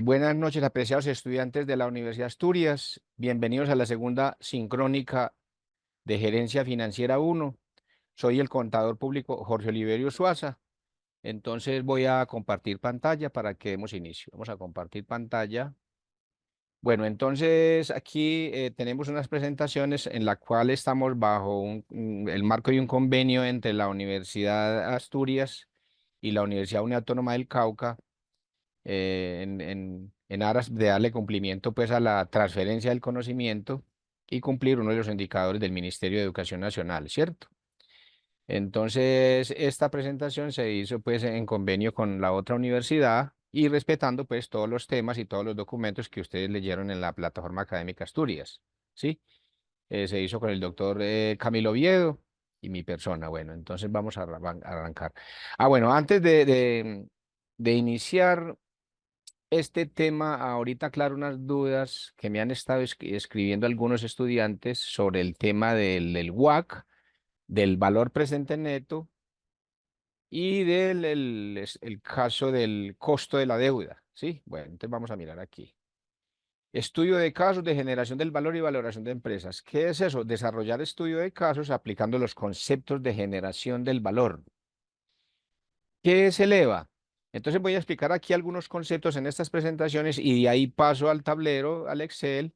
Buenas noches, apreciados estudiantes de la Universidad de Asturias. Bienvenidos a la segunda sincrónica de Gerencia Financiera 1. Soy el contador público Jorge Oliverio Suaza. Entonces voy a compartir pantalla para que demos inicio. Vamos a compartir pantalla. Bueno, entonces aquí tenemos unas presentaciones en la cual estamos bajo el marco de un convenio entre la Universidad de Asturias y la Universidad Autónoma del Cauca en aras de darle cumplimiento pues a la transferencia del conocimiento y cumplir uno de los indicadores del Ministerio de Educación Nacional, ¿cierto? Entonces, esta presentación se hizo pues en convenio con la otra universidad y respetando pues todos los temas y todos los documentos que ustedes leyeron en la plataforma académica Asturias, ¿sí? Se hizo con el doctor Camilo Oviedo y mi persona. Bueno, entonces vamos a arrancar. Bueno, antes de iniciar este tema, ahorita claro unas dudas que me han estado escribiendo algunos estudiantes sobre el tema del WACC, del valor presente neto y el caso del costo de la deuda, ¿sí? Bueno, entonces vamos a mirar aquí. Estudio de casos de generación del valor y valoración de empresas. ¿Qué es eso? Desarrollar estudio de casos aplicando los conceptos de generación del valor. ¿Qué es el EVA? Entonces voy a explicar aquí algunos conceptos en estas presentaciones y de ahí paso al tablero, al Excel,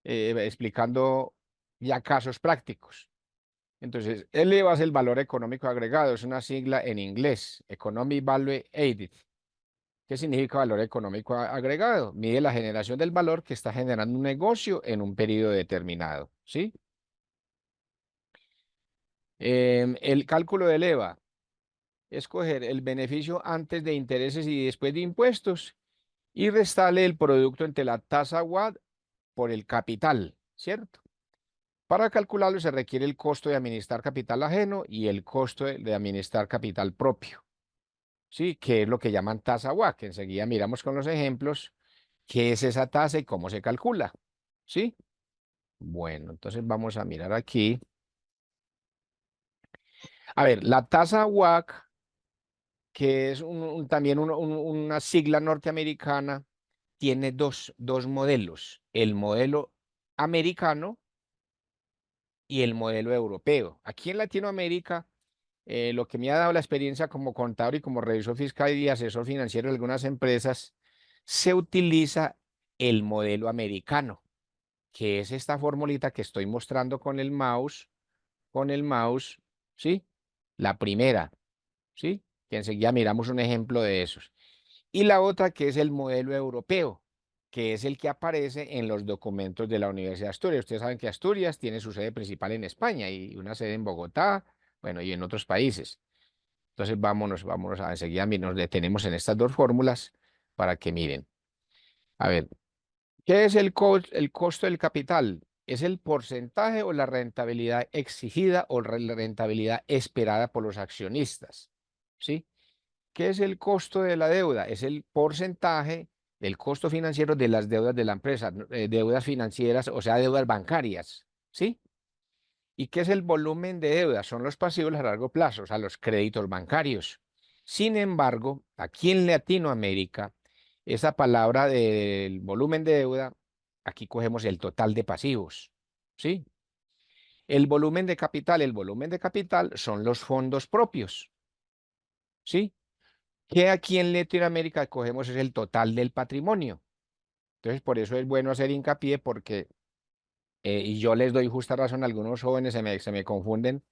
explicando ya casos prácticos. Entonces, el EVA es el valor económico agregado, es una sigla en inglés, Economic Value Added. ¿Qué significa valor económico agregado? Mide la generación del valor que está generando un negocio en un periodo determinado, ¿sí? El cálculo del EVA, escoger el beneficio antes de intereses y después de impuestos y restarle el producto entre la tasa WACC por el capital, ¿cierto? Para calcularlo se requiere el costo de administrar capital ajeno y el costo de administrar capital propio, ¿sí? Que es lo que llaman tasa WACC. Enseguida miramos con los ejemplos qué es esa tasa y cómo se calcula, ¿sí? Bueno, entonces vamos a mirar aquí. A ver, la tasa WACC, que es también una sigla norteamericana, tiene dos modelos, el modelo americano y el modelo europeo. Aquí en Latinoamérica, lo que me ha dado la experiencia como contador y como revisor fiscal y asesor financiero de algunas empresas, se utiliza el modelo americano, que es esta formulita que estoy mostrando con el mouse, ¿sí? La primera, ¿sí? Que enseguida miramos un ejemplo de esos. Y la otra que es el modelo europeo, que es el que aparece en los documentos de la Universidad de Asturias. Ustedes saben que Asturias tiene su sede principal en España y una sede en Bogotá, bueno, y en otros países. Entonces vámonos a enseguida, nos detenemos en estas dos fórmulas para que miren. A ver, ¿qué es el costo del capital? ¿Es el porcentaje o la rentabilidad exigida o la rentabilidad esperada por los accionistas? ¿Sí? ¿Qué es el costo de la deuda? Es el porcentaje del costo financiero de las deudas de la empresa, deudas financieras, o sea, deudas bancarias, ¿sí? ¿Y qué es el volumen de deuda? Son los pasivos a largo plazo, o sea, los créditos bancarios. Sin embargo, aquí en Latinoamérica, esa palabra del volumen de deuda, aquí cogemos el total de pasivos, ¿sí? El volumen de capital son los fondos propios, ¿sí? Que aquí en Latinoamérica cogemos es el total del patrimonio. Entonces, por eso es bueno hacer hincapié porque, y yo les doy justa razón, algunos jóvenes se me confunden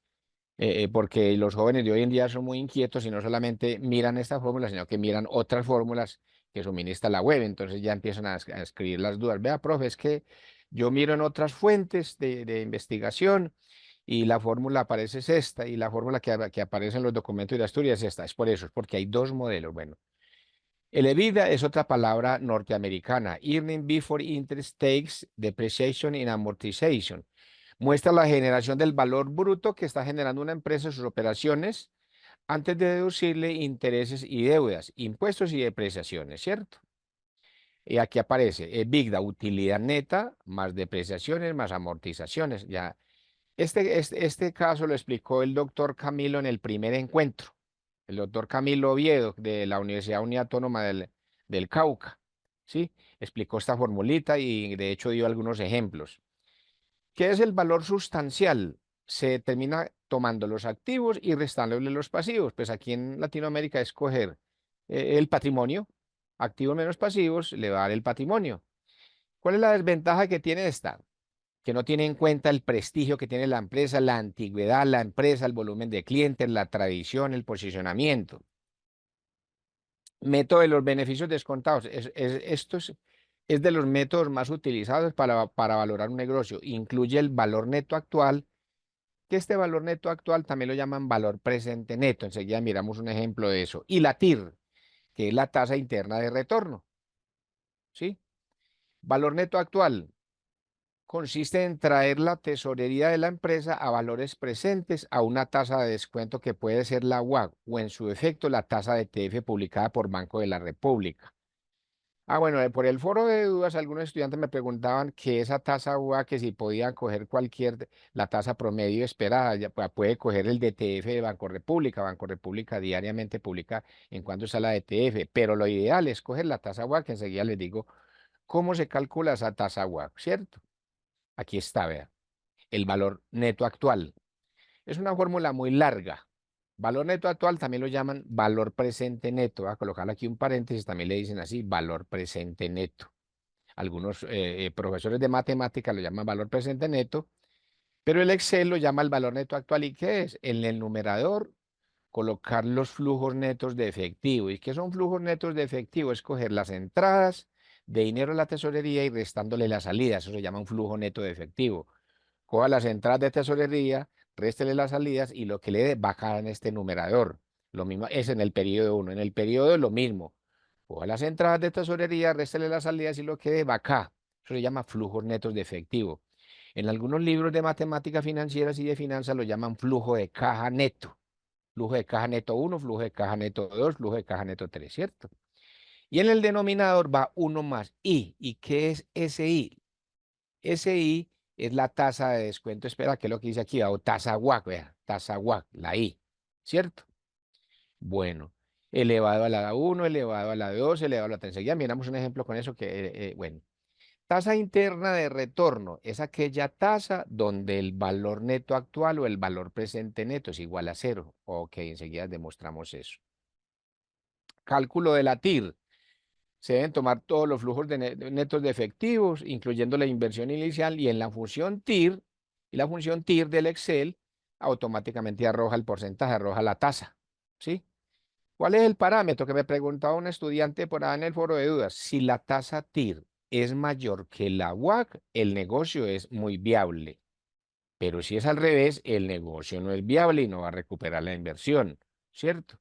porque los jóvenes de hoy en día son muy inquietos y no solamente miran esta fórmula, sino que miran otras fórmulas que suministra la web. Entonces ya empiezan a escribir las dudas. Vea, profe, es que yo miro en otras fuentes de investigación y la fórmula aparece es esta y la fórmula que aparece en los documentos de Asturias es esta. Es por eso, es porque hay dos modelos. Bueno. El EBITDA es otra palabra norteamericana. Earning before interest, tax, depreciation and amortization. Muestra la generación del valor bruto que está generando una empresa en sus operaciones antes de deducirle intereses y deudas, impuestos y depreciaciones, ¿cierto? Y aquí aparece EBITDA, utilidad neta, más depreciaciones, más amortizaciones. Ya. Este caso lo explicó el doctor Camilo en el primer encuentro. el doctor Camilo Oviedo de la Universidad Unidad Autónoma del Cauca, ¿sí? Explicó esta formulita y de hecho dio algunos ejemplos. ¿Qué es el valor sustancial? Se determina tomando los activos y restándole los pasivos. Pues aquí en Latinoamérica es coger el patrimonio, activos menos pasivos, le va a dar el patrimonio. ¿Cuál es la desventaja que tiene esta? Que no tiene en cuenta el prestigio que tiene la empresa, la antigüedad, la empresa, el volumen de clientes, la tradición, el posicionamiento. Método de los beneficios descontados. Es de los métodos más utilizados para valorar un negocio. Incluye el valor neto actual, que este valor neto actual también lo llaman valor presente neto. Enseguida miramos un ejemplo de eso. Y la TIR, que es la tasa interna de retorno. ¿Sí? Valor neto actual consiste en traer la tesorería de la empresa a valores presentes a una tasa de descuento que puede ser la UAC o en su efecto la tasa de TF publicada por Banco de la República. Ah, bueno, por el foro de dudas, algunos estudiantes me preguntaban que esa tasa UA, que si podían coger la tasa promedio esperada, ya puede coger el DTF de Banco República. Banco República diariamente publica en cuánto está la DTF, pero lo ideal es coger la tasa UA, que enseguida les digo cómo se calcula esa tasa UA, ¿cierto? Aquí está, vea, el valor neto actual. Es una fórmula muy larga. Valor neto actual también lo llaman valor presente neto. Voy a colocar aquí un paréntesis, también le dicen así, valor presente neto. Algunos profesores de matemática lo llaman valor presente neto, pero el Excel lo llama el valor neto actual. ¿Y qué es? En el numerador, colocar los flujos netos de efectivo. ¿Y qué son flujos netos de efectivo? Es coger las entradas de dinero a la tesorería y restándole las salidas. Eso se llama un flujo neto de efectivo. Coja las entradas de tesorería, réstele las salidas y lo que le dé baja en este numerador. Lo mismo es en el periodo 1. En el periodo lo mismo. Coja las entradas de tesorería, réstele las salidas y lo que dé va acá. Eso se llama flujos netos de efectivo. En algunos libros de matemáticas financieras y de finanzas lo llaman flujo de caja neto. Flujo de caja neto 1, flujo de caja neto 2, flujo de caja neto 3, ¿cierto? Y en el denominador va uno más I. ¿Y qué es SI? SI es la tasa de descuento, espera, ¿qué es lo que dice aquí? O tasa WAC, vea, tasa WAC, la I, ¿cierto? Bueno, elevado a la 1, elevado a la 2, elevado a la 3. Ya miramos un ejemplo con eso que, bueno, tasa interna de retorno es aquella tasa donde el valor neto actual o el valor presente neto es igual a cero. Ok, enseguida demostramos eso. Cálculo de la TIR. Se deben tomar todos los flujos netos de efectivos, incluyendo la inversión inicial, y en la función TIR, y la función TIR del Excel automáticamente arroja el porcentaje, arroja la tasa. ¿Sí? ¿Cuál es el parámetro que me preguntaba un estudiante por ahí en el foro de dudas? Si la tasa TIR es mayor que la WAC, el negocio es muy viable. Pero si es al revés, el negocio no es viable y no va a recuperar la inversión, ¿cierto?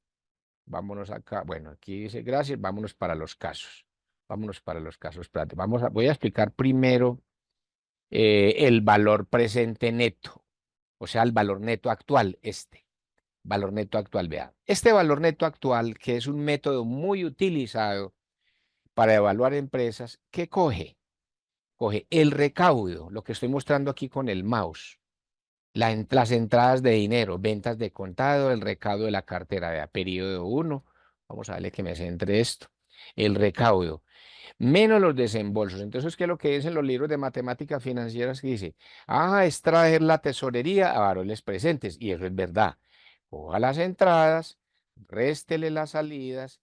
Vámonos acá. Bueno, aquí dice gracias. Vámonos para los casos. Vámonos para los casos prácticos. Voy a explicar primero el valor presente neto, o sea, el valor neto actual, este. Valor neto actual, vea. Este valor neto actual, que es un método muy utilizado para evaluar empresas, ¿qué coge? Coge el recaudo, lo que estoy mostrando aquí con el mouse, las entradas de dinero, ventas de contado, el recaudo de la cartera, vea, periodo 1. Vamos a darle que me centre esto. El recaudo, menos los desembolsos. Entonces, ¿qué es lo que dicen los libros de matemáticas financieras que dice? Ah, extraer la tesorería a valores presentes. Y eso es verdad. Coja las entradas, réstele las salidas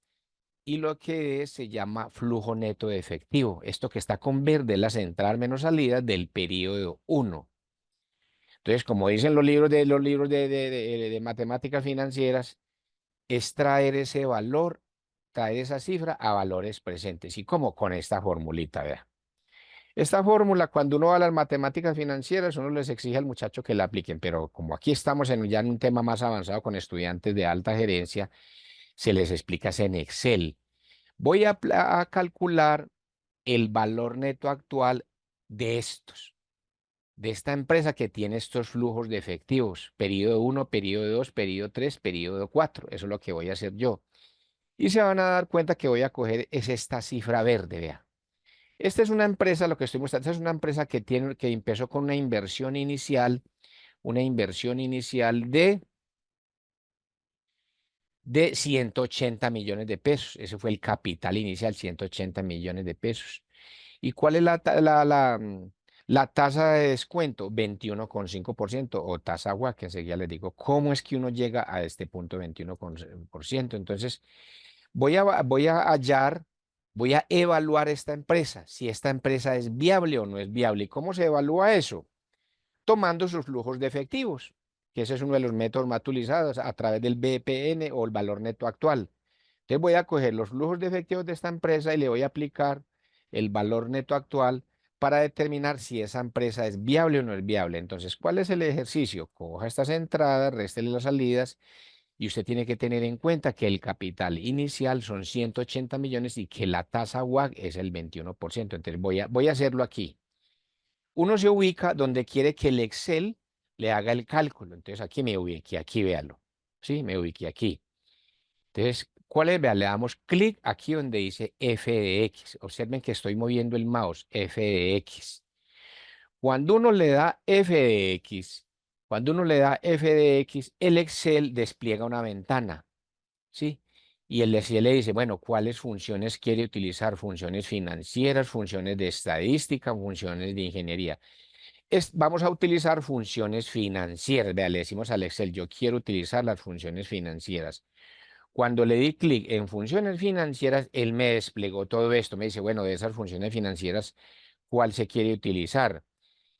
y lo que es, se llama flujo neto de efectivo. Esto que está con verde, las entradas menos salidas del periodo 1. Entonces, como dicen los libros de matemáticas financieras, es traer ese valor, traer esa cifra a valores presentes. ¿Y cómo? Con esta formulita, vea. Esta fórmula, cuando uno va a las matemáticas financieras, uno les exige al muchacho que la apliquen, pero como aquí estamos ya en un tema más avanzado con estudiantes de alta gerencia, se les explica es en Excel. Voy a calcular el valor neto actual de de esta empresa que tiene estos flujos de efectivos, periodo 1, periodo 2, periodo 3, periodo 4. Eso es lo que voy a hacer yo. Y se van a dar cuenta que voy a coger es esta cifra verde, vea. Esta es una empresa, lo que estoy mostrando, esta es una empresa que empezó con una inversión inicial de 180 millones de pesos. Ese fue el capital inicial, 180 millones de pesos. ¿Y cuál es la tasa de descuento? 21,5% o tasa WACC, que enseguida les digo, ¿cómo es que uno llega a este punto 21%? Entonces, voy a hallar, voy a evaluar esta empresa, si esta empresa es viable o no es viable. ¿Y cómo se evalúa eso? Tomando sus flujos de efectivos, que ese es uno de los métodos más utilizados a través del BPN o el valor neto actual. Entonces voy a coger los flujos de efectivos de esta empresa y le voy a aplicar el valor neto actual para determinar si esa empresa es viable o no es viable. Entonces, ¿cuál es el ejercicio? Coja estas entradas, réstele las salidas y usted tiene que tener en cuenta que el capital inicial son 180 millones y que la tasa WACC es el 21%. Entonces voy a hacerlo aquí. Uno se ubica donde quiere que el Excel le haga el cálculo. Entonces aquí me ubiqué, aquí véalo. Sí, me ubiqué aquí. Entonces, ¿cuál es? Vea, le damos clic aquí donde dice f de x. Observen que estoy moviendo el mouse, f de x. Cuando uno le da f de x, cuando uno le da f de x, el Excel despliega una ventana, ¿sí? Y el Excel le dice, bueno, ¿cuáles funciones quiere utilizar? Funciones financieras, funciones de estadística, funciones de ingeniería. Vamos a utilizar funciones financieras. Vea, le decimos al Excel, yo quiero utilizar las funciones financieras. Cuando le di clic en funciones financieras, él me desplegó todo esto. Me dice, bueno, de esas funciones financieras, ¿cuál se quiere utilizar?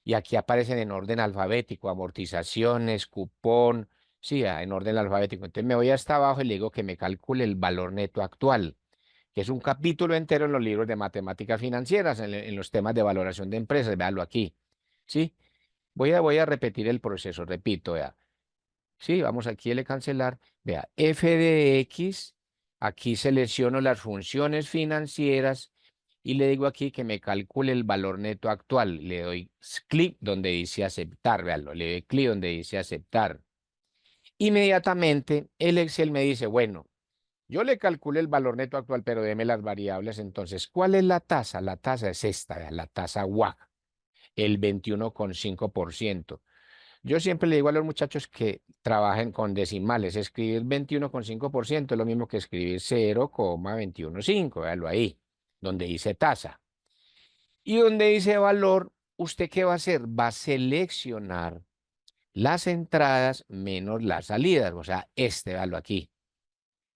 Y aquí aparecen en orden alfabético, amortizaciones, cupón, sí, en orden alfabético. Entonces me voy hasta abajo y le digo que me calcule el valor neto actual, que es un capítulo entero en los libros de matemáticas financieras, en los temas de valoración de empresas. Véalo aquí, ¿sí? Voy a repetir el proceso, repito, vea. Sí, vamos aquí a cancelar. Vea, f de x, aquí selecciono las funciones financieras y le digo aquí que me calcule el valor neto actual. Le doy clic donde dice aceptar, véalo, le doy clic donde dice aceptar. Inmediatamente el Excel me dice, bueno, yo le calculé el valor neto actual, pero deme las variables. Entonces, ¿cuál es la tasa? La tasa es esta, vea, la tasa WACC, el 21,5%. Yo siempre le digo a los muchachos que trabajen con decimales. Escribir 21,5% es lo mismo que escribir 0,215, véalo ahí, donde dice tasa. Y donde dice valor, ¿usted qué va a hacer? Va a seleccionar las entradas menos las salidas, o sea, véalo aquí.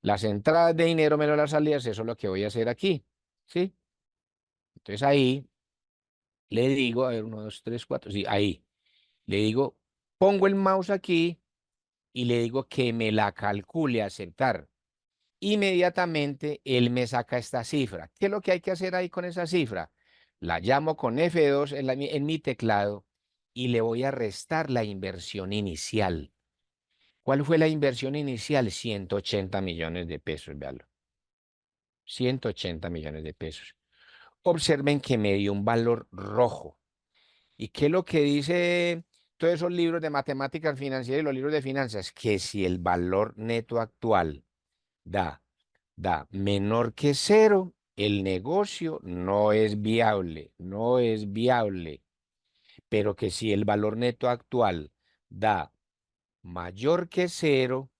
Las entradas de dinero menos las salidas, eso es lo que voy a hacer aquí, ¿sí? Entonces ahí le digo, a ver, 1, 2, 3, 4, sí, ahí. Le digo, pongo el mouse aquí y le digo que me la calcule, aceptar. Inmediatamente él me saca esta cifra. ¿Qué es lo que hay que hacer ahí con esa cifra? La llamo con F2 en mi teclado y le voy a restar la inversión inicial. ¿Cuál fue la inversión inicial? 180 millones de pesos, véalo. 180 millones de pesos. Observen que me dio un valor rojo. ¿Y qué es lo que dice todos esos libros de matemáticas financieras y los libros de finanzas? Que si el valor neto actual da menor que cero, el negocio no es viable, no es viable. Pero que si el valor neto actual da mayor que cero,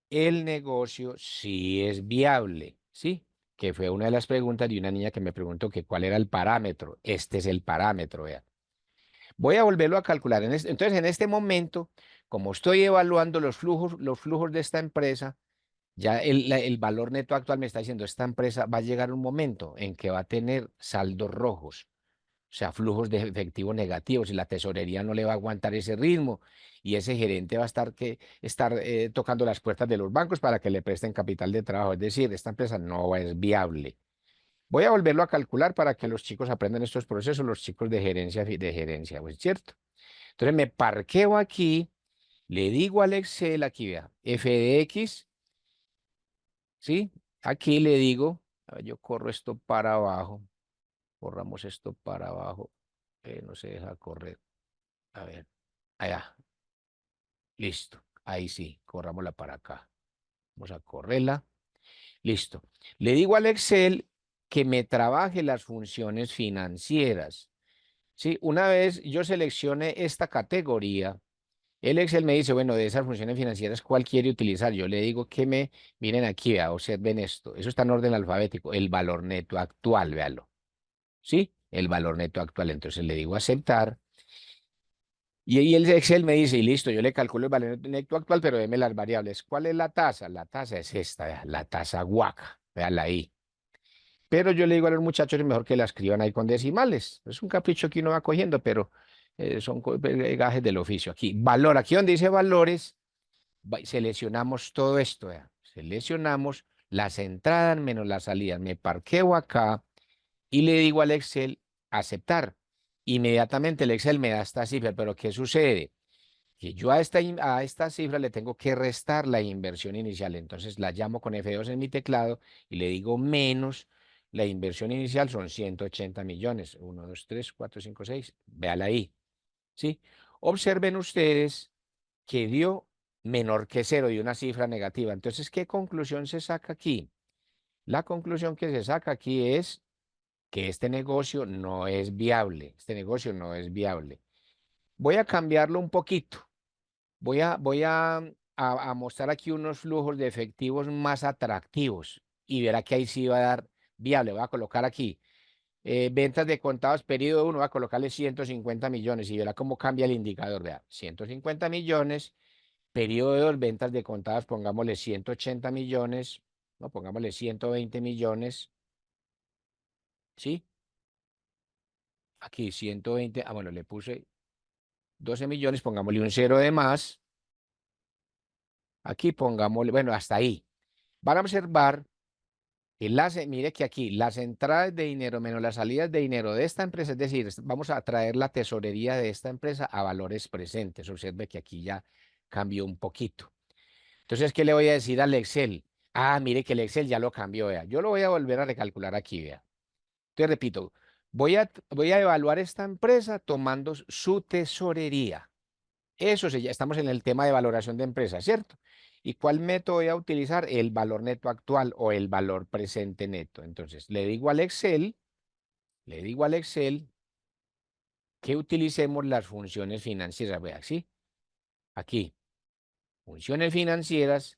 el negocio sí es viable, ¿sí? Que fue una de las preguntas de una niña que me preguntó que cuál era el parámetro. Este es el parámetro, vea. Voy a volverlo a calcular. Entonces, en este momento, como estoy evaluando los flujos de esta empresa, ya el valor neto actual me está diciendo, esta empresa va a llegar un momento en que va a tener saldos rojos, o sea, flujos de efectivo negativos y la tesorería no le va a aguantar ese ritmo y ese gerente va a estar tocando las puertas de los bancos para que le presten capital de trabajo. Es decir, esta empresa no es viable. Voy a volverlo a calcular para que los chicos aprendan estos procesos, los chicos de gerencia, pues cierto. Entonces me parqueo aquí, le digo al Excel, aquí vea, f de x, ¿sí? Aquí le digo, a ver, yo corro esto para abajo, corramos esto para abajo, no se deja correr, a ver, allá, listo, ahí sí, corrámosla para acá, vamos a correrla, listo. Le digo al Excel que me trabaje las funciones financieras, ¿sí? Una vez yo seleccione esta categoría, El Excel me dice, bueno, de esas funciones financieras, ¿cuál quiere utilizar? Yo le digo que miren aquí, vea, observen esto. Eso está en orden alfabético. El valor neto actual, véalo. ¿Sí? El valor neto actual. Entonces le digo aceptar. Y ahí el Excel me dice, y listo, yo le calculo el valor neto actual, pero deme las variables. ¿Cuál es la tasa? La tasa es esta, vea, la tasa WACC. Véala ahí. Pero yo le digo a los muchachos, es mejor que la escriban ahí con decimales. Es un capricho que uno va cogiendo, pero son gajes del oficio. Aquí, valor, aquí donde dice valores, seleccionamos todo esto. Vea. Seleccionamos las entradas menos las salidas. Me parqueo acá y le digo al Excel aceptar. Inmediatamente el Excel me da esta cifra, pero ¿qué sucede? Que yo a esta cifra le tengo que restar la inversión inicial. Entonces la llamo con F2 en mi teclado y le digo menos. La inversión inicial son 180 millones. Uno, 2, 3, 4, 5, 6. Véala ahí. ¿Sí? Observen ustedes que dio menor que cero, dio una cifra negativa. Entonces, ¿qué conclusión se saca aquí? La conclusión que se saca aquí es que este negocio no es viable. Este negocio no es viable. Voy a cambiarlo un poquito. Voy a mostrar aquí unos flujos de efectivos más atractivos y verá que ahí sí va a dar viable. Voy a colocar aquí ventas de contados periodo uno, voy a colocarle 150 millones y verá cómo cambia el indicador. Vea, 150 millones, periodo 2, ventas de contados, pongámosle 180 millones, no, pongámosle 120 millones, ¿sí? Aquí 120, bueno, le puse 12 millones, pongámosle un cero de más. Aquí pongámosle, bueno, hasta ahí. Van a observar mire que aquí las entradas de dinero menos las salidas de dinero de esta empresa, es decir, vamos a traer la tesorería de esta empresa a valores presentes. Observe que aquí ya cambió un poquito. Entonces, ¿qué le voy a decir al Excel? Ah, mire que el Excel ya lo cambió, vea. Yo lo voy a volver a recalcular aquí, vea. Entonces, repito, voy a evaluar esta empresa tomando su tesorería. Ya estamos en el tema de valoración de empresas, ¿cierto? ¿Y cuál método voy a utilizar? El valor neto actual o el valor presente neto. Entonces, le digo al Excel que utilicemos las funciones financieras. Vea, ¿sí? Aquí, funciones financieras,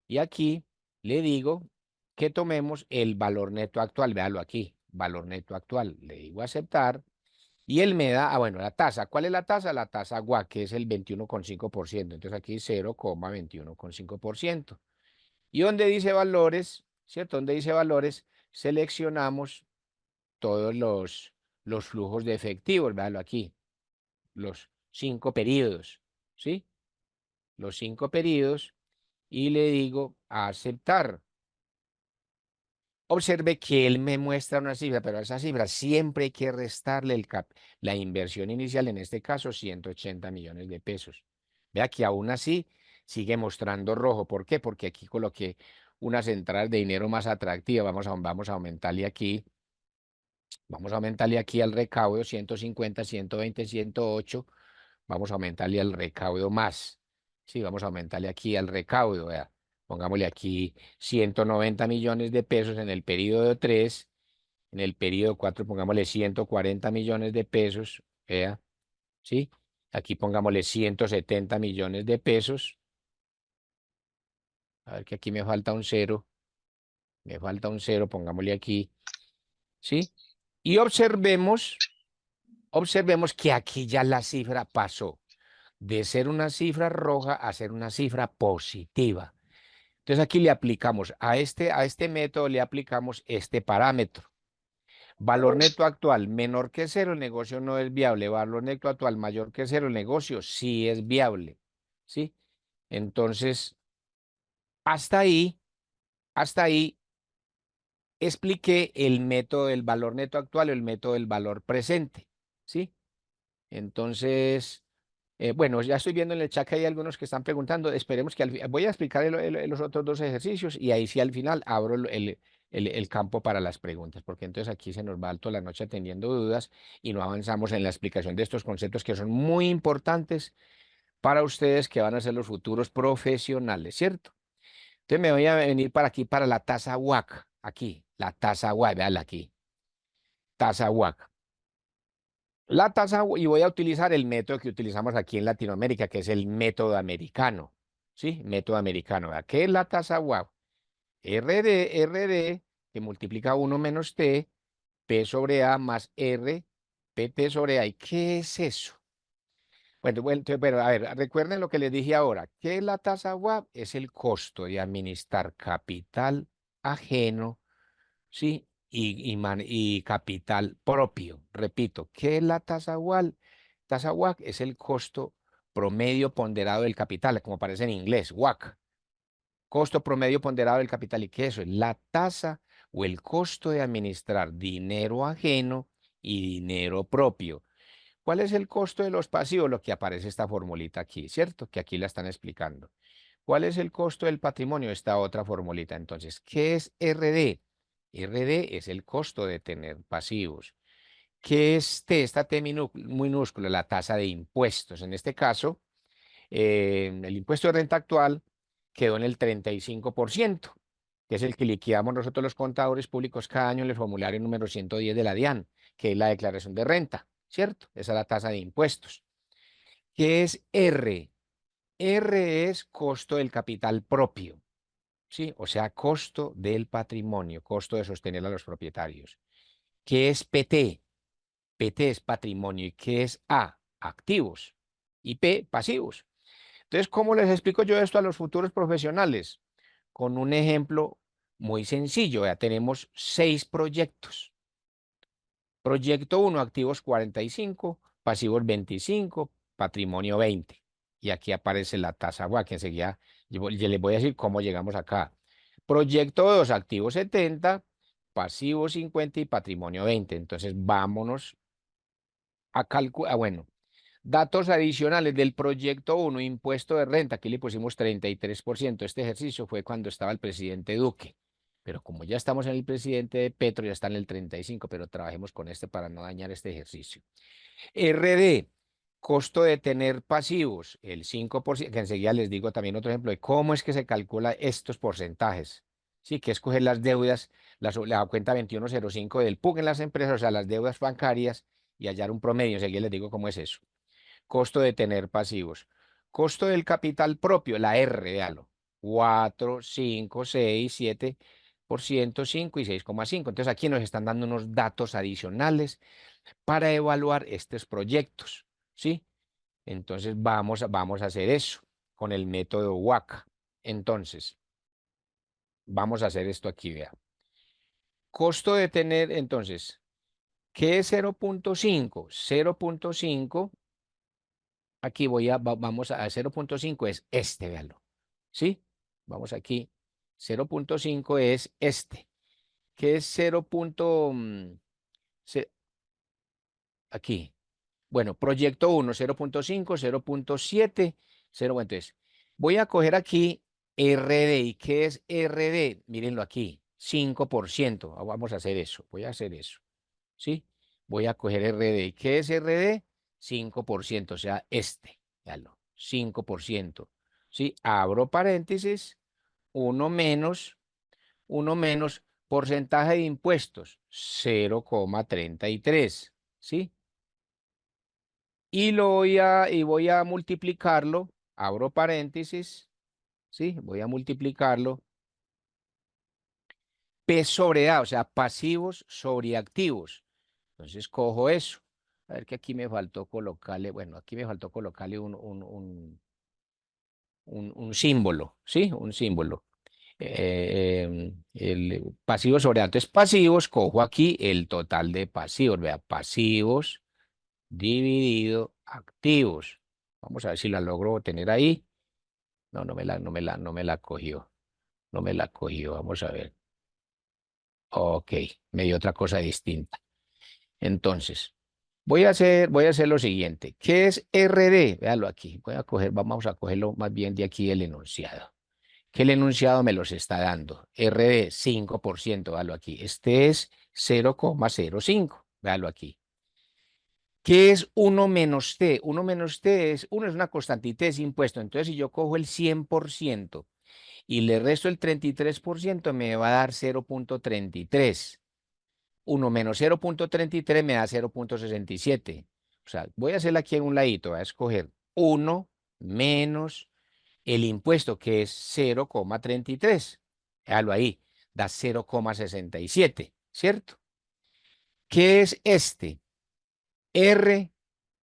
y aquí le digo que tomemos el valor neto actual. Véalo aquí, valor neto actual. Le digo aceptar. Y él me da, bueno, la tasa. ¿Cuál es la tasa? La tasa GUA, que es el 21,5%. Entonces aquí 0,21,5%. Y donde dice valores, ¿cierto? Donde dice valores, seleccionamos todos los flujos de efectivos. Véalo aquí, los 5 periodos, ¿sí? Los 5 periodos. Y le digo aceptar. Observe que él me muestra una cifra, pero a esa cifra siempre hay que restarle la inversión inicial, en este caso 180 millones de pesos. Vea que aún así sigue mostrando rojo. ¿Por qué? Porque aquí coloqué unas entradas de dinero más atractivas. Vamos a aumentarle aquí al recaudo 150, 120, 108. Vamos a aumentarle al recaudo más. Sí, vamos a aumentarle aquí al recaudo. Vea. Pongámosle aquí 190 millones de pesos en el periodo 3. En el periodo 4 pongámosle 140 millones de pesos. Vea, ¿sí? Aquí pongámosle 170 millones de pesos. A ver que aquí me falta un cero. Me falta un cero, pongámosle aquí. ¿Sí? Y observemos que aquí ya la cifra pasó de ser una cifra roja a ser una cifra positiva. Entonces aquí le aplicamos a este método, le aplicamos este parámetro. Valor neto actual menor que cero, el negocio no es viable. Valor neto actual mayor que cero, el negocio sí es viable. ¿Sí? Entonces, hasta ahí expliqué el método del valor neto actual o el método del valor presente. ¿Sí? Entonces, bueno, ya estoy viendo en el chat que hay algunos que están preguntando. Esperemos que voy a explicar los otros dos ejercicios y ahí sí al final abro el campo para las preguntas, porque entonces aquí se nos va toda la noche atendiendo dudas y no avanzamos en la explicación de estos conceptos que son muy importantes para ustedes que van a ser los futuros profesionales, ¿cierto? Entonces me voy a venir para aquí, para la tasa WACC. Aquí, la tasa WACC, véala aquí, tasa WACC. La tasa, y voy a utilizar el método que utilizamos aquí en Latinoamérica, que es el método americano. ¿Sí? Método americano. ¿Vea? ¿Qué es la tasa WACC? RD, que multiplica uno menos T, P sobre A más R, PT sobre A. ¿Y qué es eso? Bueno, entonces, pero a ver, recuerden lo que les dije ahora. ¿Qué es la tasa WACC? Es el costo de administrar capital ajeno, ¿sí? Y capital propio. Repito, ¿qué es la tasa WACC? Tasa WACC es el costo promedio ponderado del capital, como aparece en inglés, WACC. Costo promedio ponderado del capital. ¿Y qué es eso? Es la tasa o el costo de administrar dinero ajeno y dinero propio. ¿Cuál es el costo de los pasivos? Lo que aparece esta formulita aquí, ¿cierto? Que aquí la están explicando. ¿Cuál es el costo del patrimonio? Esta otra formulita. Entonces, ¿qué es RD? RD es el costo de tener pasivos. ¿Qué es T? Esta T minúscula, la tasa de impuestos. En este caso, el impuesto de renta actual quedó en el 35%, que es el que liquidamos nosotros los contadores públicos cada año en el formulario número 110 de la DIAN, que es la declaración de renta, ¿cierto? Esa es la tasa de impuestos. ¿Qué es R? R es costo del capital propio, ¿sí? O sea, costo del patrimonio, costo de sostener a los propietarios. ¿Qué es PT? PT es patrimonio. ¿Y qué es A? Activos. Y P, pasivos. Entonces, ¿cómo les explico yo esto a los futuros profesionales? Con un ejemplo muy sencillo. Ya tenemos 6 proyectos. Proyecto 1, activos 45, pasivos 25, patrimonio 20. Y aquí aparece la tasa WACC, que enseguida yo les voy a decir cómo llegamos acá. Proyecto 2, activos 70, pasivos 50 y patrimonio 20. Entonces, vámonos a calcular. Bueno, datos adicionales del proyecto 1, impuesto de renta. Aquí le pusimos 33%. Este ejercicio fue cuando estaba el presidente Duque. Pero como ya estamos en el presidente de Petro, ya está en el 35, pero trabajemos con este para no dañar este ejercicio. RD, costo de tener pasivos, el 5%, que enseguida les digo también otro ejemplo de cómo es que se calcula estos porcentajes. Sí, que es coger las deudas, la cuenta 2105 del PUC en las empresas, o sea, las deudas bancarias y hallar un promedio. Enseguida les digo cómo es eso. Costo de tener pasivos. Costo del capital propio, la R, véalo. 4, 5, 6, 7%, 5 y 6,5. Entonces aquí nos están dando unos datos adicionales para evaluar estos proyectos, ¿sí? Entonces vamos a hacer eso con el método WACC. Entonces, vamos a hacer esto aquí, vea. Costo de tener, entonces, ¿qué es 0,5? 0,5, aquí vamos a 0,5 es este, véalo, ¿sí? Vamos aquí, 0,5 es este. ¿Qué es 0. Aquí? Bueno, proyecto 1, 0,5, 0,7, 0. Entonces, voy a coger aquí RD. ¿Y qué es RD? Mírenlo aquí, 5%. Vamos a hacer eso, voy a hacer eso, ¿sí? Voy a coger RD. ¿Y qué es RD? 5%, o sea, este, véalo, 5%, ¿sí? Abro paréntesis, 1 menos porcentaje de impuestos, 0,33, ¿sí? Y voy a multiplicarlo, abro paréntesis, ¿sí? Voy a multiplicarlo, P sobre A, o sea, pasivos sobre activos. Entonces cojo eso. A ver que aquí me faltó colocarle, bueno, aquí me faltó colocarle un símbolo, ¿sí? Un símbolo. El pasivo sobre A. Entonces, pasivos, cojo aquí el total de pasivos. Vea, pasivos dividido activos. Vamos a ver si la logro tener ahí. No, no me la cogió. No me la cogió. Vamos a ver. Ok, me dio otra cosa distinta. Entonces, voy a hacer lo siguiente. ¿Qué es RD? Véalo aquí. Vamos a cogerlo más bien de aquí el enunciado. Que el enunciado me los está dando. RD, 5%, véalo aquí. Este es 0,05. Véalo aquí. ¿Qué es 1 menos T? 1 menos T es una constante y T es impuesto. Entonces, si yo cojo el 100% y le resto el 33%, me va a dar 0,33. 1 menos 0,33 me da 0,67. O sea, voy a hacerla aquí en un ladito, voy a escoger 1 menos el impuesto, que es 0,33. Déjalo ahí, da 0,67, ¿cierto? ¿Qué es este? R,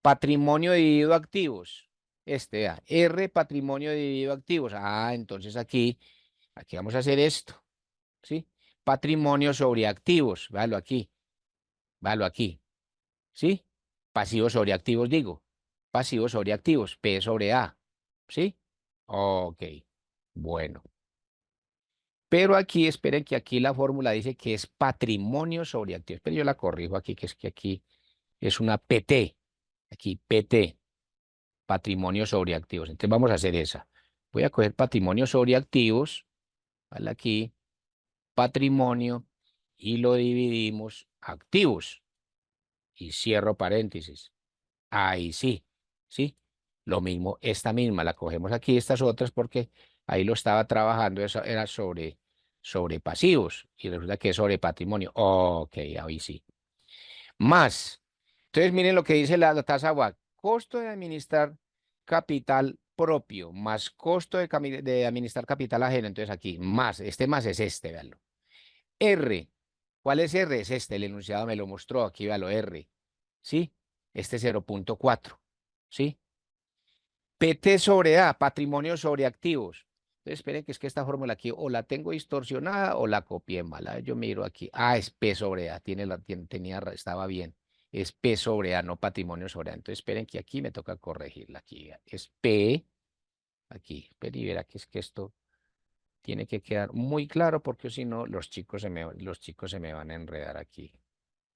patrimonio dividido activos. Vea, R, patrimonio dividido activos. Ah, entonces aquí vamos a hacer esto, ¿sí? Patrimonio sobre activos, véalo aquí, ¿sí? Pasivos sobre activos, digo. Pasivos sobre activos, P sobre A, ¿sí? Ok, bueno. Pero aquí, esperen que aquí la fórmula dice que es patrimonio sobre activos. Pero yo la corrijo aquí, que es que aquí es una PT. Aquí, PT, patrimonio sobre activos. Entonces vamos a hacer esa. Voy a coger patrimonio sobre activos, ¿vale? Aquí, patrimonio, y lo dividimos activos. Y cierro paréntesis. Ahí sí, ¿sí? Lo mismo, esta misma, la cogemos aquí, estas otras, porque ahí lo estaba trabajando, eso era sobre pasivos, y resulta que es sobre patrimonio. Ok, ahí sí. Más. Entonces, miren lo que dice la tasa WACC. Costo de administrar capital propio, más costo de administrar capital ajeno. Entonces, aquí, más, este más es este, véanlo. R. ¿Cuál es R? Es este, el enunciado me lo mostró, aquí véalo, R. ¿Sí? Este 0,4. ¿Sí? PT sobre A, patrimonio sobre activos. Entonces, esperen que es que esta fórmula aquí o la tengo distorsionada o la copié mal. A ver, yo miro aquí. Ah, es P sobre A. Estaba bien. Es P sobre A, no patrimonio sobre A. Entonces, esperen que aquí me toca corregirla. Aquí es P. Aquí. Esperen y verá que es que esto tiene que quedar muy claro porque si no, los chicos se me van a enredar aquí.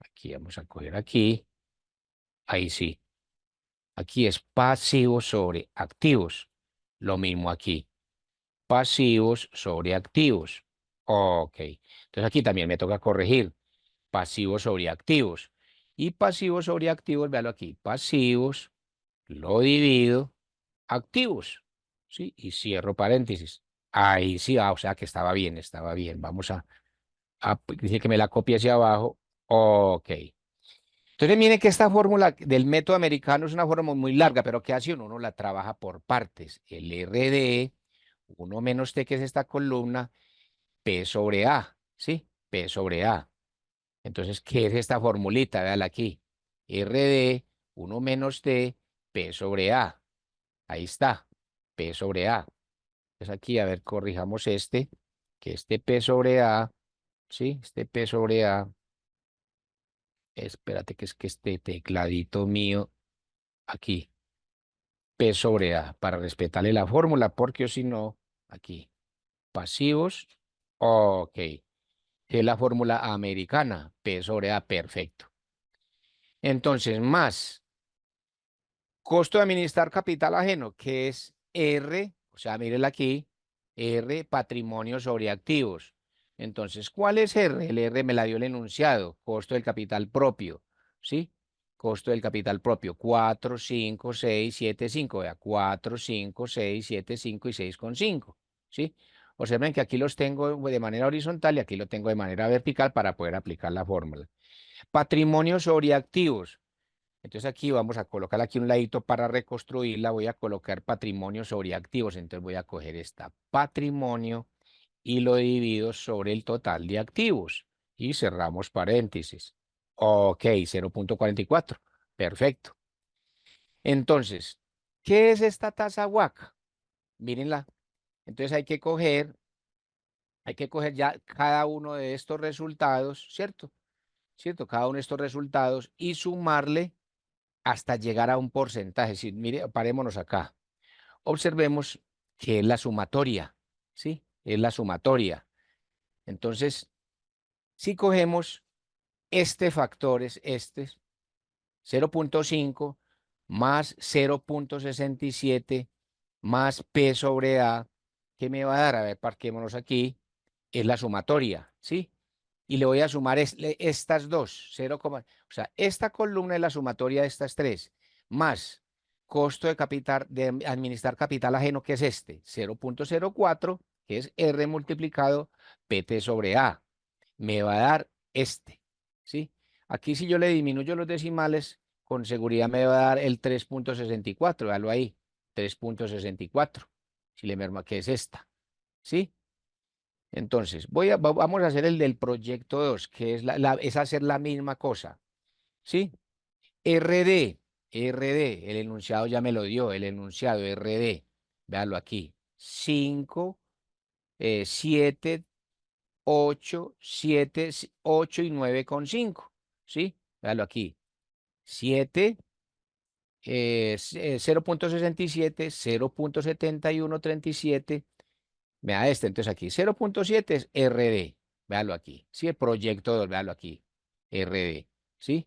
Aquí vamos a coger aquí. Ahí sí. Aquí es pasivos sobre activos. Lo mismo aquí. Pasivos sobre activos. Ok. Entonces aquí también me toca corregir. Pasivos sobre activos. Y pasivos sobre activos, véalo aquí. Pasivos, lo divido, activos. ¿Sí? Y cierro paréntesis. Ahí sí, o sea que estaba bien, estaba bien. Vamos dice que me la copie hacia abajo. Ok. Entonces, miren que esta fórmula del método americano es una fórmula muy larga, pero ¿qué hace uno? Uno la trabaja por partes. El RD, 1 menos T, que es esta columna, P sobre A, ¿sí? P sobre A. Entonces, ¿qué es esta formulita? Véala aquí. RD, 1 menos T, P sobre A. Ahí está, P sobre A. Entonces aquí, a ver, corrijamos que este P sobre A, ¿sí? Este P sobre A, espérate que es que este tecladito mío, aquí. P sobre A, para respetarle la fórmula, porque o si no, aquí, pasivos, ok, es la fórmula americana, P sobre A, perfecto. Entonces, más costo de administrar capital ajeno, que es R, o sea, mírenla aquí, R, patrimonio sobre activos. Entonces, ¿cuál es R? El R me la dio el enunciado, costo del capital propio, ¿sí? Costo del capital propio, 4, 5, 6, 7, 5. Vea, 4, 5, 6, 7, 5 y 6,5. ¿Sí? Observen que aquí los tengo de manera horizontal y aquí lo tengo de manera vertical para poder aplicar la fórmula. Patrimonio sobre activos. Entonces aquí vamos a colocar aquí un ladito para reconstruirla. Voy a colocar patrimonio sobre activos. Entonces voy a coger esta patrimonio y lo divido sobre el total de activos. Y cerramos paréntesis. Ok, 0,44. Perfecto. Entonces, ¿qué es esta tasa WACC? Mírenla. Entonces hay que coger ya cada uno de estos resultados, ¿cierto? ¿Cierto? Cada uno de estos resultados y sumarle hasta llegar a un porcentaje. Si, mire, parémonos acá. Observemos que es la sumatoria, ¿sí? Es la sumatoria. Entonces, si cogemos este factor, es este, 0,5 más 0,67 más P sobre A, ¿qué me va a dar? A ver, parquémonos aquí, es la sumatoria, ¿sí? Y le voy a sumar estas dos, 0, o sea, esta columna es la sumatoria de estas tres, más costo de capital, de administrar capital ajeno, que es este, 0,04, que es R multiplicado PT sobre A. Me va a dar este, ¿sí? Aquí si yo le disminuyo los decimales, con seguridad me va a dar el 3.64, véalo ahí, 3.64, si le merma, que es esta, ¿sí? Entonces, vamos a hacer el del proyecto 2, que es, es hacer la misma cosa, ¿sí? RD, RD, el enunciado ya me lo dio, el enunciado RD, véalo aquí, 5, 7, 8, 7, 8 y 9,5, ¿sí? Véalo aquí, 7, 0.67, 0.7137, vea este, entonces aquí, 0.7 es RD, véalo aquí, ¿sí? El proyecto 2, véalo aquí, RD, ¿sí?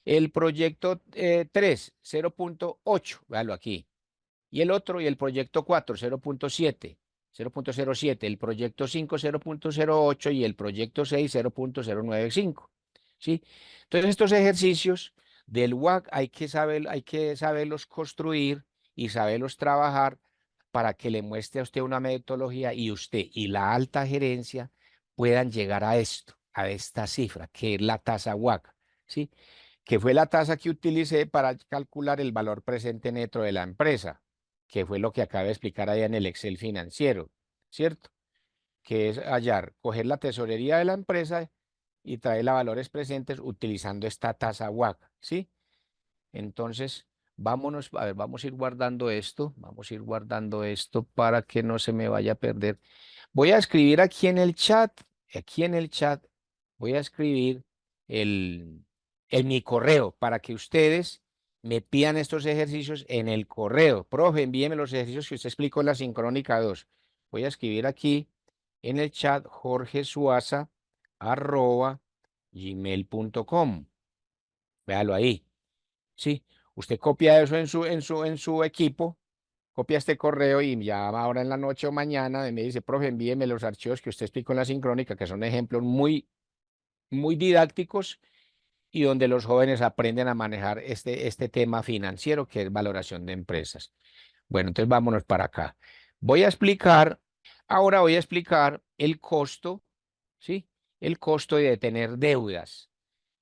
El proyecto 3, 0.8, véalo aquí. Y el otro, y el proyecto 4, 0.7, 0.07, el proyecto 5, 0.08 y el proyecto 6, 0.095. ¿Sí? Entonces, estos ejercicios del WAC hay que saberlos construir y saberlos trabajar para que le muestre a usted una metodología y usted y la alta gerencia puedan llegar a esto, a esta cifra, que es la tasa WAC. ¿Sí? Que fue la tasa que utilicé para calcular el valor presente neto de la empresa, que fue lo que acabo de explicar allá en el Excel financiero, ¿cierto? Que es hallar, coger la tesorería de la empresa y traerla a valores presentes utilizando esta tasa WACC, ¿sí? Entonces, vámonos, a ver, vamos a ir guardando esto para que no se me vaya a perder. Voy a escribir aquí en el chat, voy a escribir el, mi correo para que ustedes me pidan estos ejercicios en el correo. Profe, envíeme los ejercicios que usted explicó en la sincrónica 2. Voy a escribir aquí en el chat jorgesuaza@gmail.com. Véalo ahí. Sí, usted copia eso en su equipo, copia este correo y ya ahora en la noche o mañana me dice, profe, envíeme los archivos que usted explicó en la sincrónica, que son ejemplos muy didácticos y donde los jóvenes aprenden a manejar este tema financiero que es valoración de empresas. Bueno, entonces vámonos para acá. Ahora voy a explicar el costo, ¿sí? El costo de tener deudas.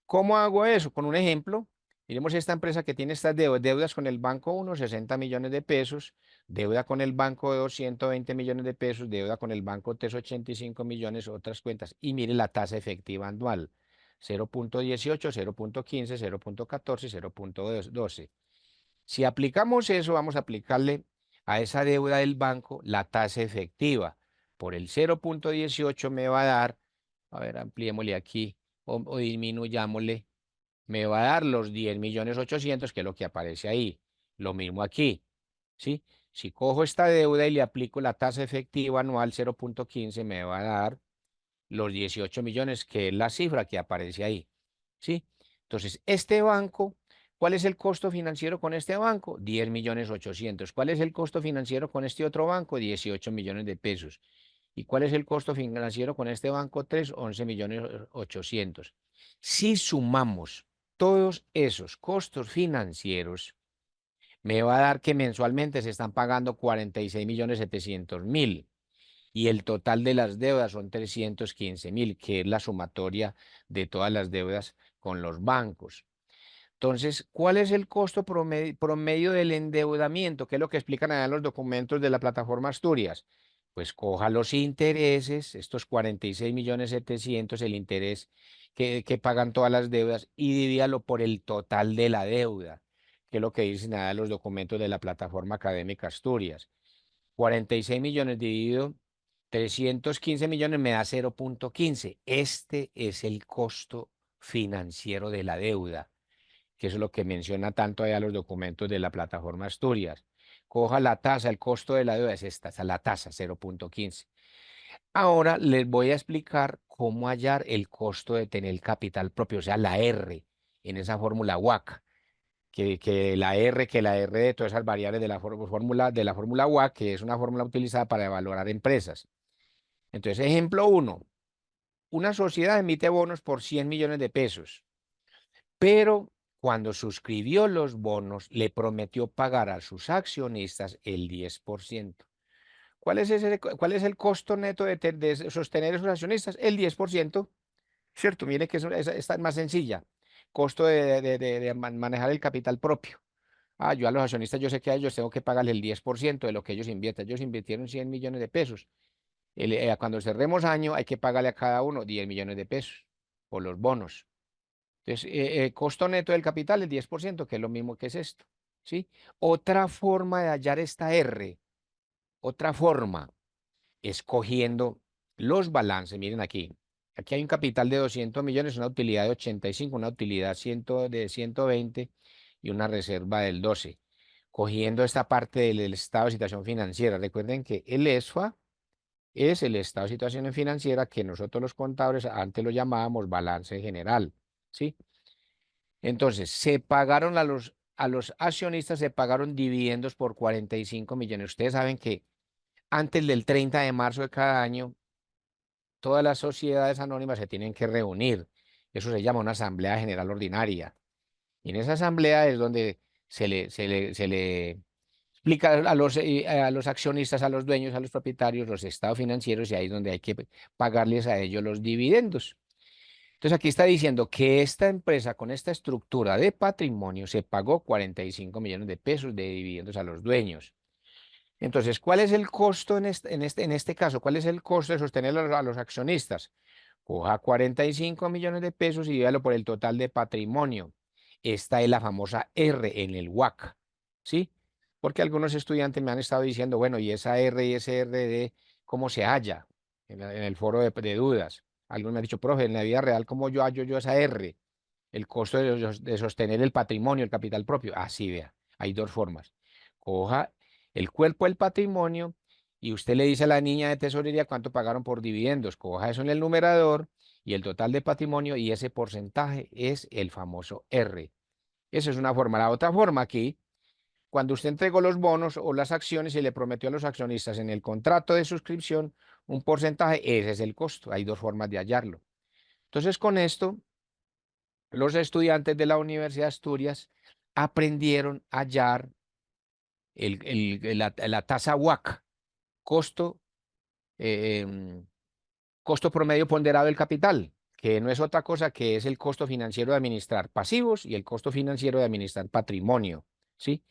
¿Cómo hago eso? Con un ejemplo. Miremos esta empresa que tiene estas deudas con el banco uno, 60 millones de pesos, deuda con el banco 2, 120 millones de pesos, deuda con el banco 3, 85 millones, otras cuentas. Y mire la tasa efectiva anual, 0.18, 0.15, 0.14, 0.12. Si aplicamos eso, vamos a aplicarle a esa deuda del banco la tasa efectiva. Por el 0.18 me va a dar, a ver, ampliémosle aquí o disminuyámosle, me va a dar los 10.800.000, que es lo que aparece ahí. Lo mismo aquí, ¿sí? Si cojo esta deuda y le aplico la tasa efectiva anual 0.15, me va a dar los 18 millones, que es la cifra que aparece ahí, ¿sí? Entonces, este banco, ¿cuál es el costo financiero con este banco? 10.800.000. ¿Cuál es el costo financiero con este otro banco? 18 millones de pesos. ¿Y cuál es el costo financiero con este banco? 3, 11.800.000. Si sumamos todos esos costos financieros, me va a dar que mensualmente se están pagando 46.700.000 y el total de las deudas son 315.000, que es la sumatoria de todas las deudas con los bancos. Entonces, ¿cuál es el costo promedio del endeudamiento? ¿Qué es lo que explican allá en los documentos de la plataforma Asturias? Pues coja los intereses, estos 46.700.000, el interés que pagan todas las deudas, y divídalo por el total de la deuda, que es lo que dicen allá los documentos de la plataforma académica Asturias. 46 millones dividido 315 millones me da 0.15. Este es el costo financiero de la deuda, que es lo que menciona tanto allá los documentos de la plataforma Asturias. Coja la tasa, el costo de la deuda es esta, es la tasa 0.15. Ahora les voy a explicar cómo hallar el costo de tener el capital propio, o sea, la R en esa fórmula WACC. Que la R de todas esas variables de la fórmula WACC, que es una fórmula utilizada para evaluar empresas. Entonces, ejemplo uno, una sociedad emite bonos por 100 millones de pesos, pero cuando suscribió los bonos le prometió pagar a sus accionistas el 10%. ¿Cuál es el costo neto de sostener a esos accionistas? El 10%, ¿cierto? Mire que esta es más sencilla. costo de manejar el capital propio. Ah, yo a los accionistas, yo sé que a ellos tengo que pagarle el 10% de lo que ellos invierten. Ellos invirtieron 100 millones de pesos. Cuando cerremos año, hay que pagarle a cada uno 10 millones de pesos por los bonos. Entonces, costo neto del capital, el 10%, que es lo mismo que es esto. ¿Sí? Otra forma de hallar esta R, otra forma, es cogiendo los balances. Miren aquí. Aquí hay un capital de 200 millones, una utilidad de 85, una utilidad de 120 y una reserva del 12. Cogiendo esta parte del estado de situación financiera. Recuerden que el ESFA es el estado de situación financiera que nosotros los contadores antes lo llamábamos balance general. ¿Sí? Entonces, se pagaron a los accionistas, se pagaron dividendos por 45 millones. Ustedes saben que antes del 30 de marzo de cada año, todas las sociedades anónimas se tienen que reunir. Eso se llama una asamblea general ordinaria. Y en esa asamblea es donde se le explica a los accionistas, a los dueños, a los propietarios, los estados financieros, y ahí es donde hay que pagarles a ellos los dividendos. Entonces aquí está diciendo que esta empresa con esta estructura de patrimonio se pagó 45 millones de pesos de dividendos a los dueños. Entonces, ¿cuál es el costo en este caso? ¿Cuál es el costo de sostener a los accionistas? Coja 45 millones de pesos y dígalo por el total de patrimonio. Esta es la famosa R en el WACC, ¿sí? Porque algunos estudiantes me han estado diciendo, bueno, ¿y esa R y ese RD cómo se halla en el foro de dudas? Algunos me han dicho, profe, en la vida real, ¿cómo yo hallo yo esa R? El costo de sostener el patrimonio, el capital propio. Así, vea, hay dos formas. Coja el cuerpo del patrimonio y usted le dice a la niña de tesorería cuánto pagaron por dividendos. Coja eso en el numerador y el total de patrimonio, y ese porcentaje es el famoso R. Esa es una forma. La otra forma aquí, cuando usted entregó los bonos o las acciones y le prometió a los accionistas en el contrato de suscripción un porcentaje, ese es el costo. Hay dos formas de hallarlo. Entonces, con esto, los estudiantes de la Universidad de Asturias aprendieron a hallar la tasa WACC, costo, costo promedio ponderado del capital, que no es otra cosa que es el costo financiero de administrar pasivos y el costo financiero de administrar patrimonio, ¿sí?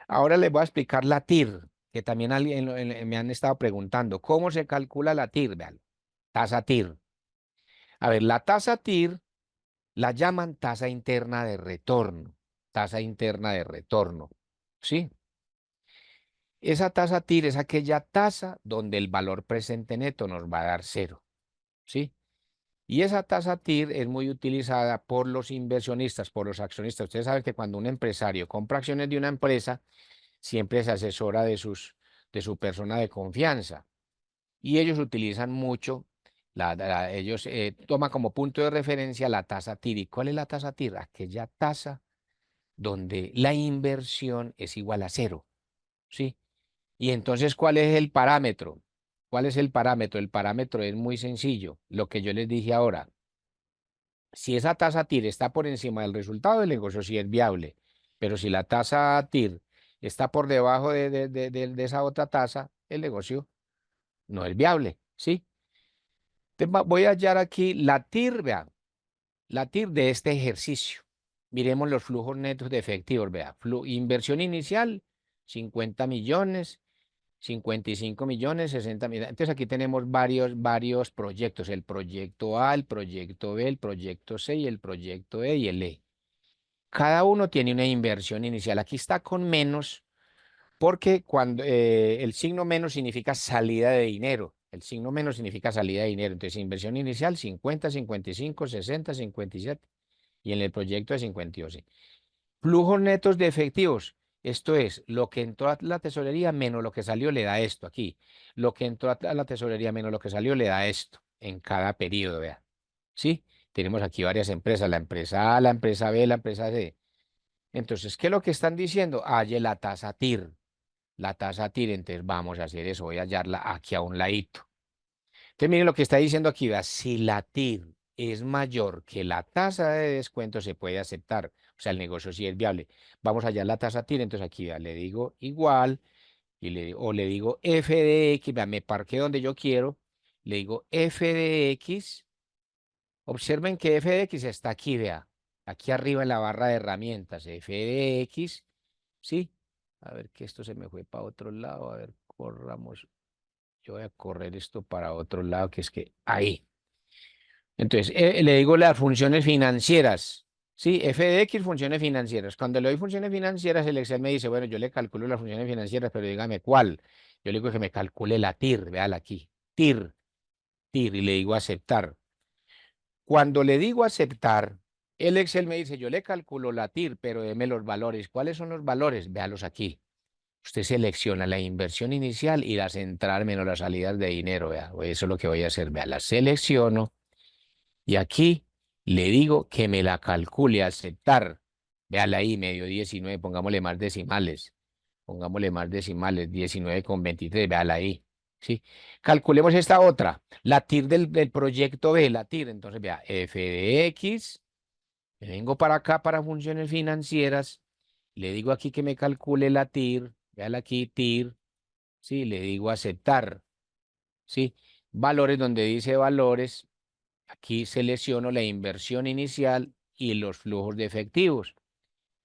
Ahora les voy a explicar la TIR, que también me han estado preguntando, ¿cómo se calcula la TIR? Vean, tasa TIR. A ver, la tasa TIR la llaman tasa interna de retorno, tasa interna de retorno, ¿sí? Esa tasa TIR es aquella tasa donde el valor presente neto nos va a dar cero, ¿sí? Y esa tasa TIR es muy utilizada por los inversionistas, por los accionistas. Ustedes saben que cuando un empresario compra acciones de una empresa, siempre se asesora de su persona de confianza. Y ellos utilizan mucho, ellos toman como punto de referencia la tasa TIR. ¿Y cuál es la tasa TIR? Aquella tasa donde la inversión es igual a cero, ¿sí? Y entonces, ¿cuál es el parámetro? ¿Cuál es el parámetro? El parámetro es muy sencillo, lo que yo les dije ahora. Si esa tasa TIR está por encima del resultado del negocio, sí es viable. Pero si la tasa TIR está por debajo de esa otra tasa, el negocio no es viable, ¿sí? Entonces, voy a hallar aquí la TIR, vean, la TIR de este ejercicio. Miremos los flujos netos de efectivos, vea. Inversión inicial, 50 millones, 55 millones, 60 millones. Entonces aquí tenemos varios proyectos, el proyecto A, el proyecto B, el proyecto C y el proyecto E y el E. Cada uno tiene una inversión inicial. Aquí está con menos porque cuando el signo menos significa salida de dinero. El signo menos significa salida de dinero. Entonces, inversión inicial 50, 55, 60, 57 y en el proyecto de 58. Flujos netos de efectivos. Esto es, lo que entró a la tesorería menos lo que salió le da esto aquí. Lo que entró a la tesorería menos lo que salió le da esto en cada periodo, vea. ¿Sí? Tenemos aquí varias empresas, la empresa A, la empresa B, la empresa C. Entonces, ¿qué es lo que están diciendo? Halle la tasa TIR. La tasa TIR, entonces vamos a hacer eso, voy a hallarla aquí a un ladito. Entonces, miren lo que está diciendo aquí, vea, si la TIR es mayor que la tasa de descuento, se puede aceptar. O sea, el negocio sí es viable. Vamos a hallar la tasa TIR, entonces aquí vea, le digo igual, o le digo f de x, vea, me parqué donde yo quiero, le digo f de x. Observen que f de x está aquí, vea. aquí arriba en la barra de herramientas, f de x, ¿sí? A ver que esto se me fue para otro lado, a ver, corramos, yo voy a correr esto para otro lado, que es que ahí. Entonces, le digo las funciones financieras, ¿sí? F de X, funciones financieras. Cuando le doy funciones financieras, el Excel me dice, bueno, yo le calculo las funciones financieras, pero dígame cuál. Yo le digo que me calcule la TIR, véala aquí, TIR, TIR, y le digo aceptar. Cuando le digo aceptar, el Excel me dice, yo le calculo la TIR, pero deme los valores. ¿Cuáles son los valores? Véalos aquí. Usted selecciona la inversión inicial y las entradas menos las salidas de dinero, vea. Eso es lo que voy a hacer, vea, las selecciono. Y aquí le digo que me la calcule, aceptar. Véala ahí, medio 19, pongámosle más decimales. Pongámosle más decimales, 19,23, véala ahí. ¿Sí? Calculemos esta otra, la TIR del proyecto B, la TIR. Entonces, vea, f de x, me vengo para acá para funciones financieras, le digo aquí que me calcule la TIR, véala aquí, TIR, ¿sí? Le digo aceptar, ¿sí? Valores donde dice valores. Aquí selecciono la inversión inicial y los flujos de efectivos.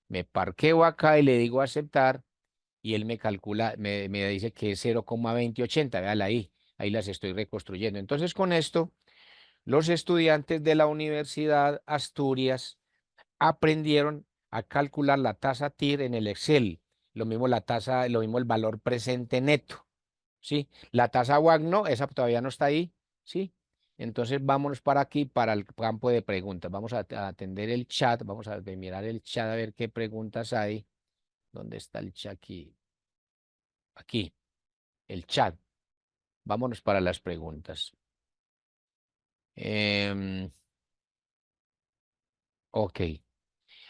Me parqueo acá y le digo aceptar y él me calcula, me dice que es 0,2080. Véala ahí, ahí las estoy reconstruyendo. Entonces con esto, los estudiantes de la Universidad Asturias aprendieron a calcular la tasa TIR en el Excel. Lo mismo la tasa, lo mismo el valor presente neto. ¿Sí? La tasa WAC no, esa todavía no está ahí, ¿sí? Entonces vámonos para aquí, para el campo de preguntas. Vamos a atender el chat, vamos a mirar el chat a ver qué preguntas hay. ¿Dónde está el chat aquí? Aquí, el chat. Vámonos para las preguntas. Ok.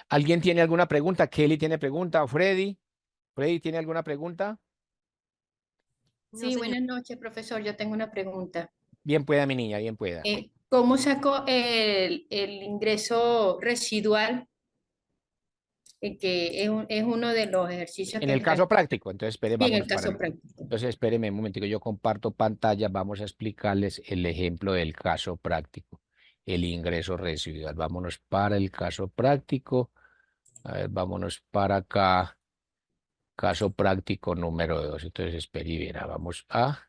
¿Alguien tiene alguna pregunta? ¿Kelly tiene pregunta? ¿O Freddy? ¿Freddy tiene alguna pregunta? No, Sí, señor. buenas noches, profesor. Yo tengo una pregunta. Bien pueda, mi niña, bien pueda. ¿Cómo sacó el ingreso residual, que es uno de los ejercicios En que el está caso práctico, entonces espere, sí, en el vámonos para caso el. práctico? Entonces espéreme un momentico, yo comparto pantalla, vamos a explicarles el ejemplo del caso práctico, el ingreso residual. Vámonos para el caso práctico. A ver, vámonos para acá, caso práctico número 2. Entonces espere y verá, vamos a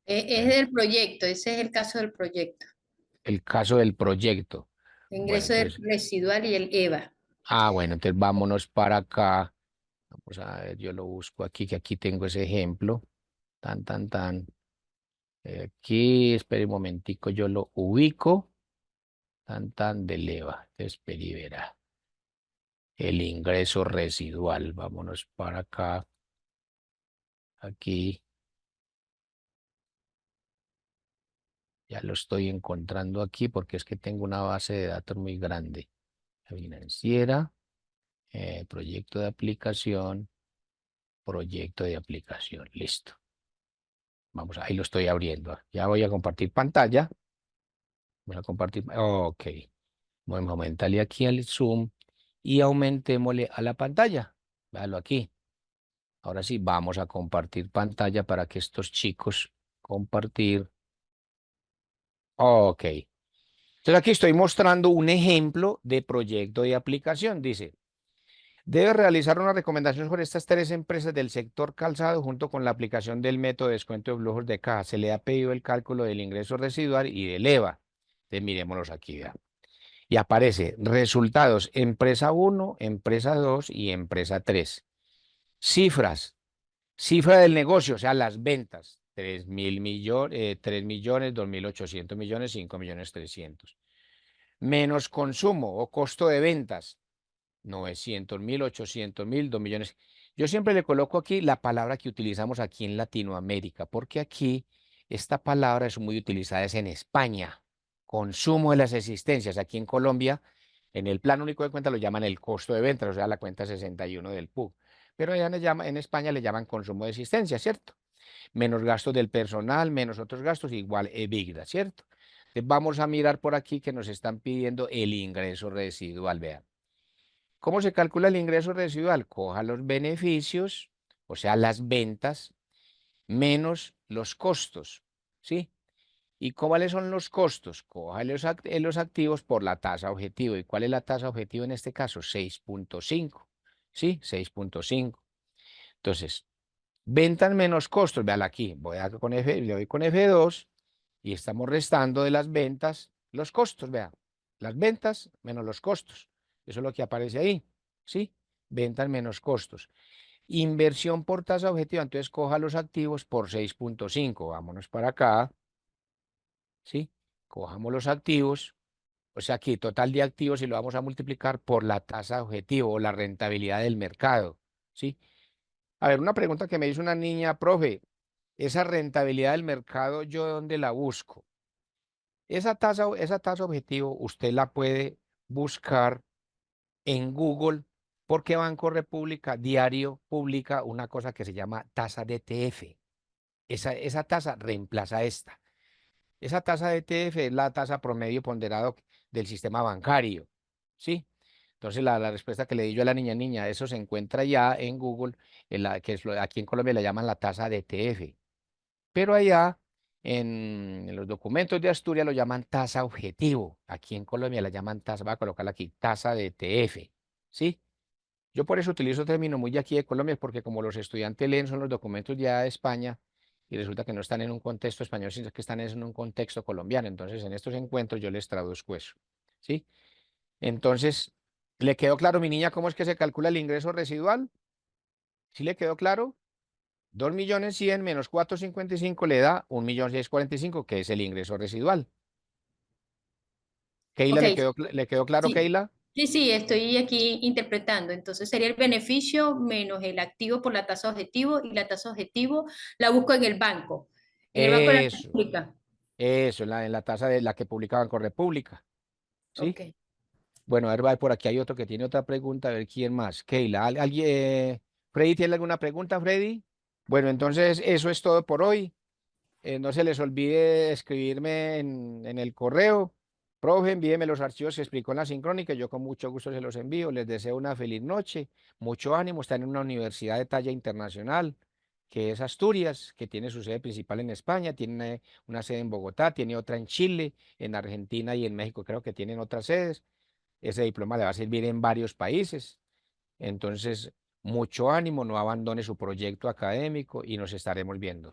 Es ver, del proyecto, ese es el caso del proyecto. el caso del proyecto. El Bueno, ingreso entonces, residual y el EVA. bueno, entonces vámonos para acá. Vamos a ver, yo lo busco aquí, que aquí tengo ese ejemplo. Tan, tan, tan. Aquí, espere un momentico, yo lo ubico. Tan, tan de leva. Espere y verá. El ingreso residual. Vámonos para acá. Aquí. Ya lo estoy encontrando aquí porque es que tengo una base de datos muy grande. Financiera. Proyecto de aplicación. Proyecto de aplicación. Listo. Vamos, ahí lo estoy abriendo. Ya voy a compartir pantalla. Vamos a compartir. Ok. Vamos a aumentarle aquí al zoom y aumentémosle a la pantalla. Véalo aquí. Ahora sí, vamos a compartir pantalla para que estos chicos compartir. Ok. Entonces aquí estoy mostrando un ejemplo de proyecto de aplicación. Dice, debe realizar una recomendación sobre estas tres empresas del sector calzado junto con la aplicación del método de descuento de flujos de caja. Se le ha pedido el cálculo del ingreso residual y del EVA. Entonces miremoslos aquí, vea. Y aparece resultados, empresa uno, empresa 2 y empresa 3. Cifras, cifra del negocio, o sea, las ventas, 3.000 millones, 3 millones, 2.800 millones, 5.300.000. Menos consumo o costo de ventas, 900.000, 800.000, 2 millones. Yo siempre le coloco aquí la palabra que utilizamos aquí en Latinoamérica, porque aquí esta palabra es muy utilizada es en España. Consumo de las existencias. Aquí en Colombia, en el plan único de cuenta lo llaman el costo de ventas, o sea, la cuenta 61 del PUC. Pero allá en España le llaman consumo de existencia, ¿cierto? Menos gastos del personal, menos otros gastos, igual EBITDA, ¿cierto? Entonces vamos a mirar por aquí que nos están pidiendo el ingreso residual, vean. ¿Cómo se calcula el ingreso residual? Coja los beneficios, o sea, las ventas, menos los costos, ¿sí? ¿Y cuáles son los costos? Coja los activos por la tasa objetivo. ¿Y cuál es la tasa objetivo en este caso? 6.5. ¿Sí? 6.5. Entonces, ventas menos costos. Véala aquí. Le doy con F2 y estamos restando de las ventas los costos. Vea, las ventas menos los costos. Eso es lo que aparece ahí. ¿Sí? Ventas menos costos. Inversión por tasa objetiva. Entonces, coja los activos por 6.5. Vámonos para acá. ¿Sí? Cojamos los activos, o sea, aquí total de activos y lo vamos a multiplicar por la tasa objetivo o la rentabilidad del mercado, ¿sí? A ver, una pregunta que me hizo una niña, profe, esa rentabilidad del mercado, ¿yo dónde la busco? Esa tasa objetivo usted la puede buscar en Google porque Banco República diario publica una cosa que se llama tasa de TF. Esa tasa reemplaza esta. Esa tasa de TF es la tasa promedio ponderado del sistema bancario, ¿sí? Entonces, la respuesta que le di yo a la niña, eso se encuentra ya en Google, aquí en Colombia le llaman la tasa de TF, pero allá en los documentos de Asturias lo llaman tasa objetivo. Aquí en Colombia la llaman tasa, voy a colocarla aquí, tasa de TF, ¿sí? Yo por eso utilizo término muy de aquí de Colombia, porque como los estudiantes leen son los documentos ya de España y resulta que no están en un contexto español, sino que están en un contexto colombiano. Entonces, en estos encuentros yo les traduzco eso, ¿sí? Entonces, ¿le quedó claro, mi niña, cómo es que se calcula el ingreso residual? ¿Sí le quedó claro? 2.100.000 menos 455 le da 1.645.000, que es el ingreso residual. Keila, Ok, ¿le quedó claro, sí. Keila? Sí, estoy aquí interpretando. Entonces sería el beneficio menos el activo por la tasa objetivo y la tasa objetivo la busco en el banco. En el Banco de la Eso, República. eso, en la tasa de la que publica Banco República, ¿sí? Ok. Bueno, a ver, por aquí hay otro que tiene otra pregunta, a ver quién más. Keila, ¿alguien, Freddy, tiene alguna pregunta, Freddy? Bueno, entonces eso es todo por hoy. No se les olvide escribirme en el correo. Profe, envíeme los archivos que explicó en la sincrónica. Yo con mucho gusto se los envío. Les deseo una feliz noche, mucho ánimo. Están en una universidad de talla internacional, que es Asturias, que tiene su sede principal en España, tiene una sede en Bogotá, tiene otra en Chile, en Argentina y en México. Creo que tienen otras sedes. Ese diploma le va a servir en varios países. Entonces, mucho ánimo, no abandone su proyecto académico y nos estaremos viendo.